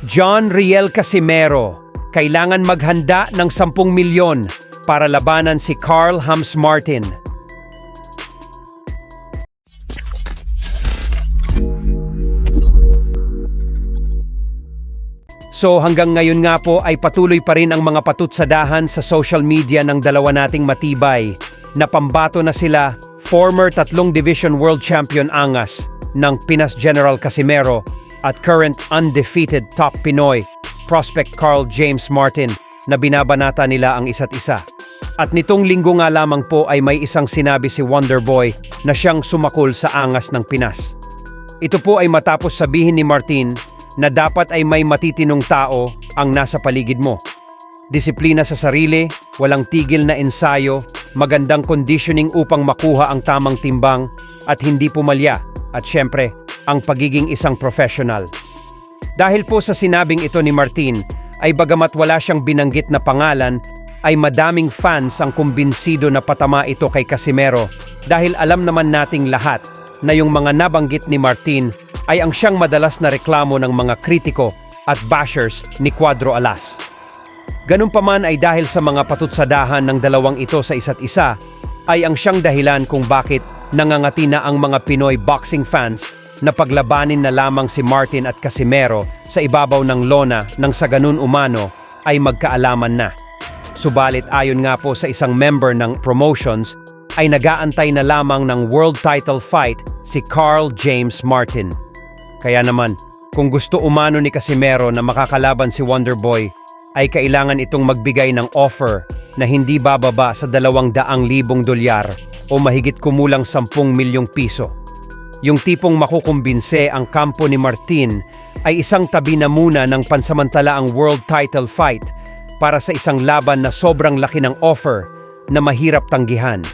John Riel Casimero, kailangan maghanda ng 10 milyon para labanan si Carl Hams Martin. So hanggang ngayon nga po ay patuloy pa rin ang mga patutsadahan sa social media ng dalawa nating matibay. Napambato na sila former 3 Division World Champion Angas ng Pinas General Casimero at current undefeated top Pinoy prospect Carl James Martin na binabanata nila ang isa't isa. At nitong linggo nga lamang po ay may isang sinabi si Wonderboy na siyang sumakol sa angas ng Pinas. Ito po ay matapos sabihin ni Martin na dapat ay may matitinong tao ang nasa paligid mo. Disiplina sa sarili, walang tigil na ensayo, magandang conditioning upang makuha ang tamang timbang at hindi pumalya, at syempre, ang pagiging isang professional. Dahil po sa sinabing ito ni Martin, ay bagamat wala siyang binanggit na pangalan, ay madaming fans ang kumbinsido na patama ito kay Casimero dahil alam naman nating lahat na yung mga nabanggit ni Martin ay ang siyang madalas na reklamo ng mga kritiko at bashers ni Cuadro Alas. Ganun pa man ay dahil sa mga patutsadahan ng dalawang ito sa isa't isa, ay ang siyang dahilan kung bakit nangangati na ang mga Pinoy boxing fans na paglabanin na lamang si Martin at Casimero sa ibabaw ng lona nang sa ganun umano ay magkaalaman na. Subalit ayon nga po sa isang member ng promotions, ay nagaantay na lamang ng world title fight si Carl James Martin. Kaya naman, kung gusto umano ni Casimero na makakalaban si Wonderboy, ay kailangan itong magbigay ng offer na hindi bababa sa 200,000 dolyar o mahigit kumulang 10 milyong piso. Yung tipong makukumbinse ang kampo ni Martin ay isang tabi na muna ng pansamantala ang world title fight para sa isang laban na sobrang laki ng offer na mahirap tanggihan.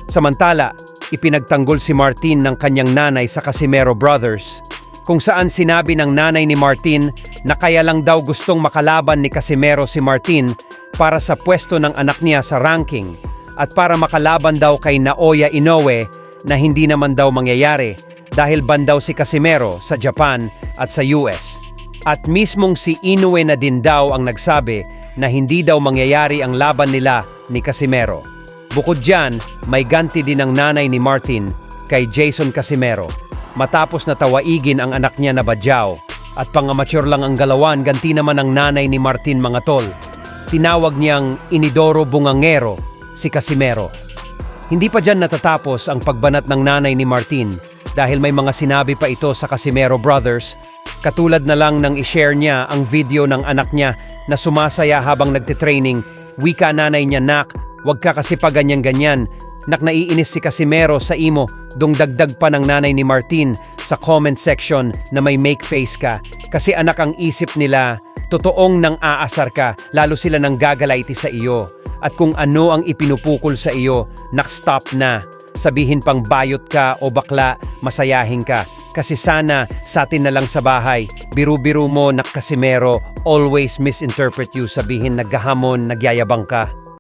Samantala, ipinagtanggol si Martin ng kanyang nanay sa Casimero Brothers, kung saan sinabi ng nanay ni Martin na kaya lang daw gustong makalaban ni Casimero si Martin para sa pwesto ng anak niya sa ranking at para makalaban daw kay Naoya Inoue na hindi naman daw mangyayari dahil ban daw si Casimero sa Japan at sa US. At mismong si Inoue na din daw ang nagsabi na hindi daw mangyayari ang laban nila ni Casimero. Bukod dyan, may ganti din ang nanay ni Martin kay Jason Casimero. Matapos na tawaigin ang anak niya na Badjao at pang-amateur lang ang galawan, ganti naman ang nanay ni Martin mga tol. Tinawag niyang Inidoro Bungangero si Casimero. Hindi pa dyan natatapos ang pagbanat ng nanay ni Martin dahil may mga sinabi pa ito sa Casimero Brothers, katulad na lang nang i-share niya ang video ng anak niya na sumasaya habang nagtitraining. Wika nanay niya, "Nak, wag ka kasi pa ganyan-ganyan. Nak, naiinis si Casimero sa imo." Dagdag pa ng nanay ni Martin sa comment section na may make face ka. Kasi anak, ang isip nila, totoong nang aasar ka, lalo sila nang gagalaiti sa iyo. At kung ano ang ipinupukol sa iyo, nak, stop na. Sabihin pang bayot ka o bakla, masayahin ka. Kasi sana sa atin na lang sa bahay. Biru-biru mo, nak Casimero, always misinterpret you, sabihin naghahamon, nagyayabang ka.